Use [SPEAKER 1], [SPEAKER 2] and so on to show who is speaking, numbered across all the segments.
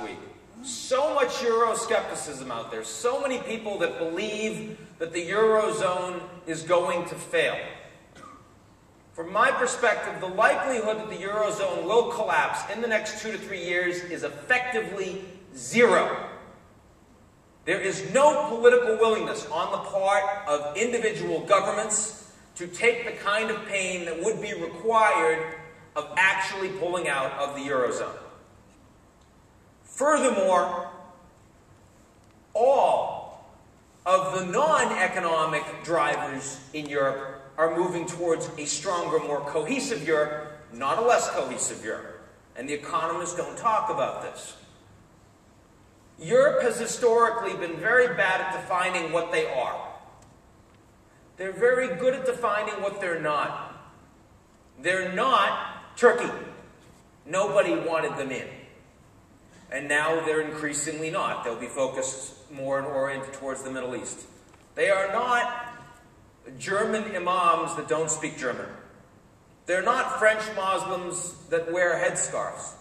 [SPEAKER 1] week. So much Euroscepticism out there. So many people that believe that the Eurozone is going to fail. From my perspective, the likelihood that the Eurozone will collapse in the next 2 to 3 years is effectively zero. There is no political willingness on the part of individual governments to take the kind of pain that would be required of actually pulling out of the Eurozone. Furthermore, all of the non-economic drivers in Europe are moving towards a stronger, more cohesive Europe, not a less cohesive Europe. And the economists don't talk about this. Europe has historically been very bad at defining what they are. They're very good at defining what they're not. They're not Turkey. Nobody wanted them in. And now they're increasingly not. They'll be focused more and oriented towards the Middle East. They are not German imams that don't speak German. They're not French Muslims that wear headscarves.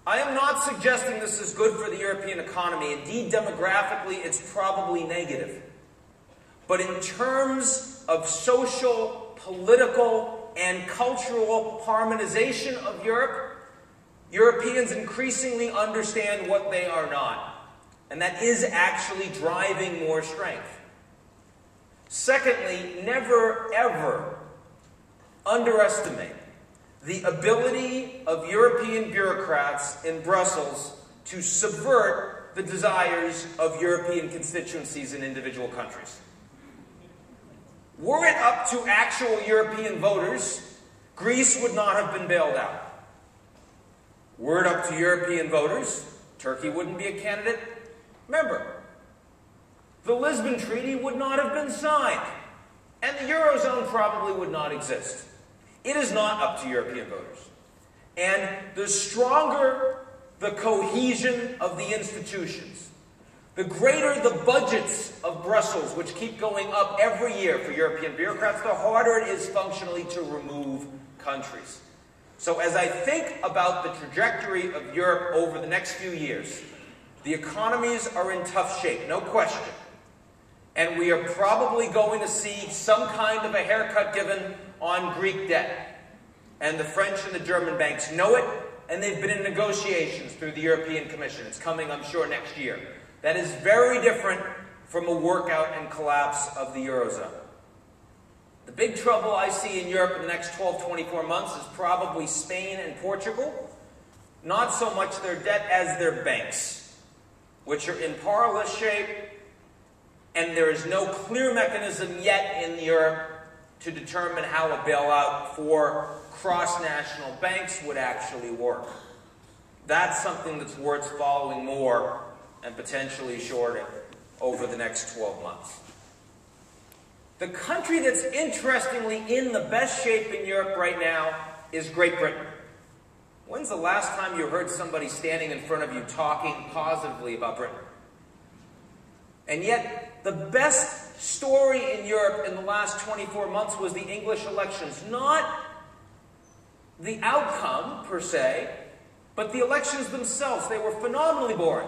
[SPEAKER 1] I am not suggesting this is good for the European economy. Indeed, demographically, it's probably negative. But in terms of social, political, and cultural harmonization of Europe, Europeans increasingly understand what they are not. And that is actually driving more strength. Secondly, never ever underestimate the ability of European bureaucrats in Brussels to subvert the desires of European constituencies in individual countries. Were it up to actual European voters, Greece would not have been bailed out. Were it up to European voters, Turkey wouldn't be a candidate member. The Lisbon Treaty would not have been signed, and the Eurozone probably would not exist. It is not up to European voters. And the stronger the cohesion of the institutions, the greater the budgets of Brussels, which keep going up every year for European bureaucrats, the harder it is functionally to remove countries. So as I think about the trajectory of Europe over the next few years, the economies are in tough shape, no question. And we are probably going to see some kind of a haircut given on Greek debt. And the French and the German banks know it, and they've been in negotiations through the European Commission. It's coming, I'm sure, next year. That is very different from a workout and collapse of the Eurozone. The big trouble I see in Europe in the next 12, 24 months is probably Spain and Portugal. Not so much their debt as their banks, which are in parlous shape, and there is no clear mechanism yet in Europe to determine how a bailout for cross-national banks would actually work. That's something that's worth following more and potentially shorting over the next 12 months. The country that's interestingly in the best shape in Europe right now is Great Britain. When's the last time you heard somebody standing in front of you talking positively about Britain? And yet, the best story in Europe in the last 24 months was the English elections. Not the outcome, per se, but the elections themselves. They were phenomenally boring.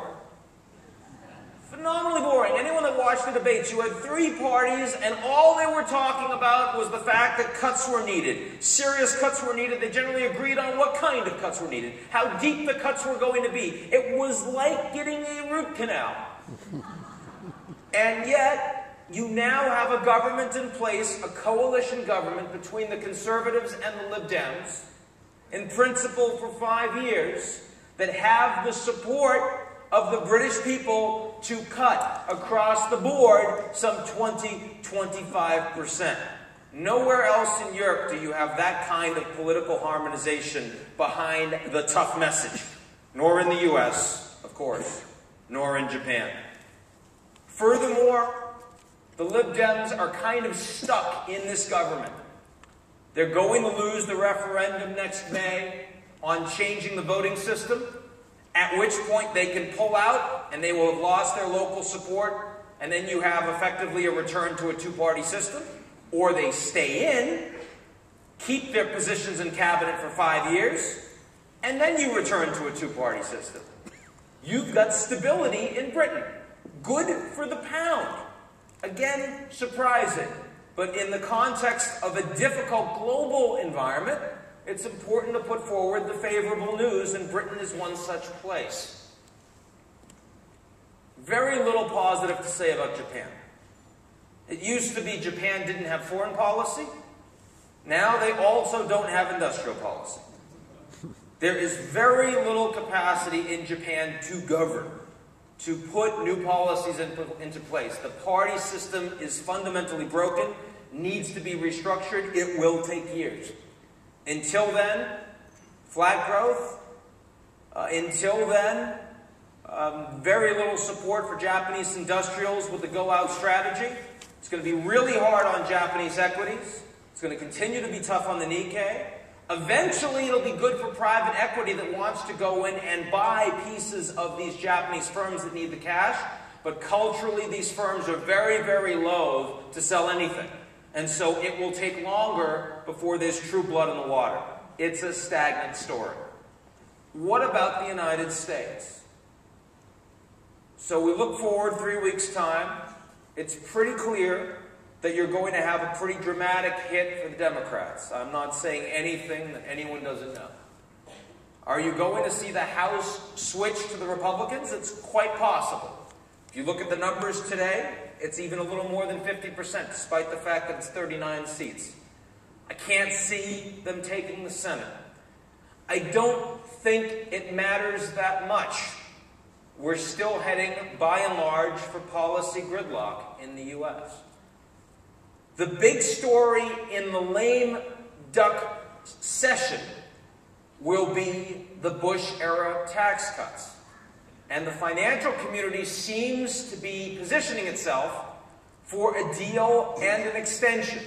[SPEAKER 1] Phenomenally boring. Anyone that watched the debates, you had three parties, and all they were talking about was the fact that cuts were needed. Serious cuts were needed. They generally agreed on what kind of cuts were needed, how deep the cuts were going to be. It was like getting a root canal. And yet, you now have a government in place, a coalition government between the Conservatives and the Lib Dems, in principle for 5 years, that have the support of the British people to cut across the board some 20–25%. Nowhere else in Europe do you have that kind of political harmonization behind the tough message. Nor in the US, of course, nor in Japan. Furthermore, the Lib Dems are kind of stuck in this government. They're going to lose the referendum next May on changing the voting system, at which point they can pull out and they will have lost their local support, and then you have effectively a return to a two-party system. Or they stay in, keep their positions in cabinet for 5 years, and then you return to a two-party system. You've got stability in Britain. Good for the pound. Again, surprising. But in the context of a difficult global environment, it's important to put forward the favorable news, and Britain is one such place. Very little positive to say about Japan. It used to be Japan didn't have foreign policy. Now they also don't have industrial policy. There is very little capacity in Japan to govern, to put new policies into place. The party system is fundamentally broken, needs to be restructured. It will take years. Until then, flat growth. Until then, very little support for Japanese industrials with the go-out strategy. It's going to be really hard on Japanese equities. It's going to continue to be tough on the Nikkei. Eventually, it'll be good for private equity that wants to go in and buy pieces of these Japanese firms that need the cash. But culturally, these firms are very, very loath to sell anything. And so it will take longer before there's true blood in the water. It's a stagnant story. What about the United States? So we look forward 3 weeks' time. It's pretty clear that you're going to have a pretty dramatic hit for the Democrats. I'm not saying anything that anyone doesn't know. Are you going to see the House switch to the Republicans? It's quite possible. If you look at the numbers today, it's even a little more than 50%, despite the fact that it's 39 seats. I can't see them taking the Senate. I don't think it matters that much. We're still heading, by and large, for policy gridlock in the U.S. The big story in the lame duck session will be the Bush-era tax cuts. And the financial community seems to be positioning itself for a deal and an extension.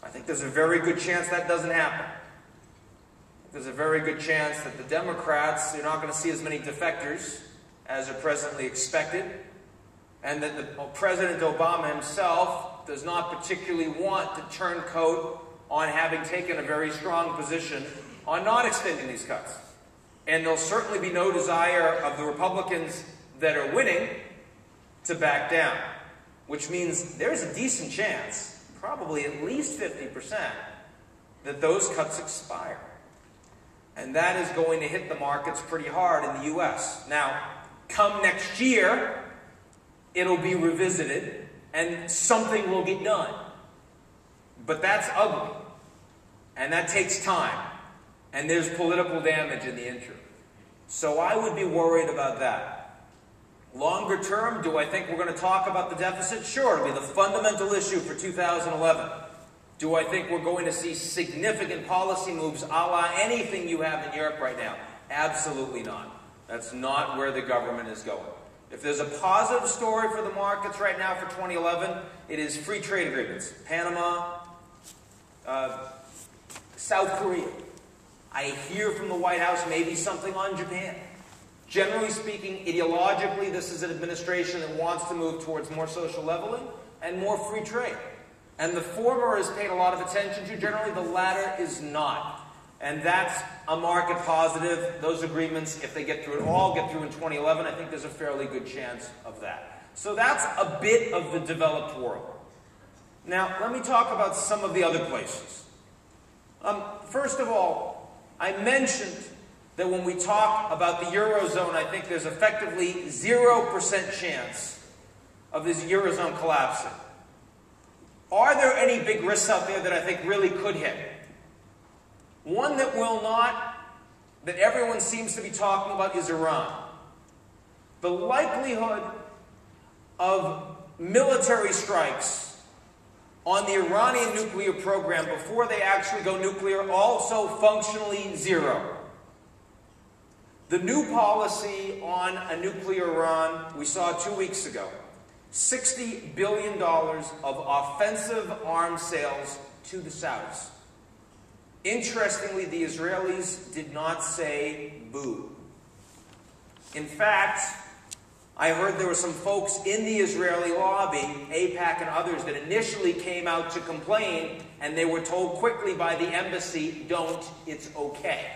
[SPEAKER 1] I think there's a very good chance that doesn't happen. There's a very good chance that the Democrats, you're not going to see as many defectors as are presently expected, and that President Obama himself does not particularly want to turncoat on having taken a very strong position on not extending these cuts. And there'll certainly be no desire of the Republicans that are winning to back down, which means there's a decent chance, probably at least 50%, that those cuts expire. And that is going to hit the markets pretty hard in the U.S. Now, come next year, it'll be revisited, and something will get done. But that's ugly, and that takes time, and there's political damage in the interim. So I would be worried about that. Longer term, do I think we're going to talk about the deficit? Sure, it'll be the fundamental issue for 2011. Do I think we're going to see significant policy moves a la anything you have in Europe right now? Absolutely not. That's not where the government is going. If there's a positive story for the markets right now for 2011, it is free trade agreements. Panama, South Korea. I hear from the White House maybe something on Japan. Generally speaking, ideologically, this is an administration that wants to move towards more social leveling and more free trade. And the former is paid a lot of attention to. Generally, the latter is not. And that's a market positive. Those agreements, if they get through get through in 2011, I think there's a fairly good chance of that. So that's a bit of the developed world. Now, let me talk about some of the other places. First of all, I mentioned that when we talk about the Eurozone, I think there's effectively 0% chance of this Eurozone collapsing. Are there any big risks out there that I think really could hit? One that will not, that everyone seems to be talking about, is Iran. The likelihood of military strikes on the Iranian nuclear program before they actually go nuclear, also functionally zero. The new policy on a nuclear Iran we saw 2 weeks ago. $60 billion of offensive arms sales to the Saudis. Interestingly, the Israelis did not say boo. In fact, I heard there were some folks in the Israeli lobby, AIPAC and others, that initially came out to complain, and they were told quickly by the embassy, don't, it's okay.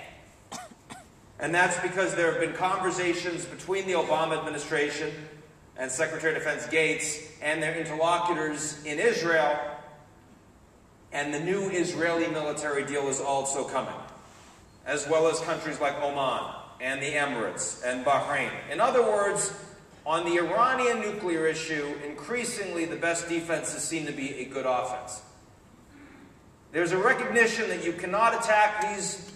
[SPEAKER 1] And that's because there have been conversations between the Obama administration and Secretary of Defense Gates and their interlocutors in Israel, and the new Israeli military deal is also coming, as well as countries like Oman and the Emirates and Bahrain. In other words, on the Iranian nuclear issue, increasingly the best defense is seen to be a good offense. There's a recognition that you cannot attack these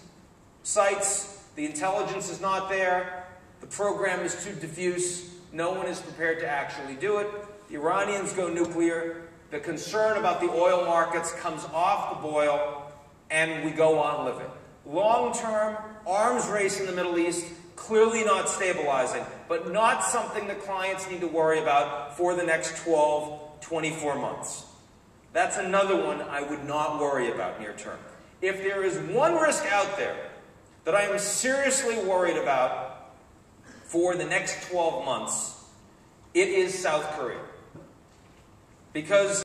[SPEAKER 1] sites. The intelligence is not there. The program is too diffuse. No one is prepared to actually do it. The Iranians go nuclear. The concern about the oil markets comes off the boil, and we go on living. Long-term, arms race in the Middle East, clearly not stabilizing, but not something that clients need to worry about for the next 12, 24 months. That's another one I would not worry about near term. If there is one risk out there that I am seriously worried about for the next 12 months, it is South Korea. Because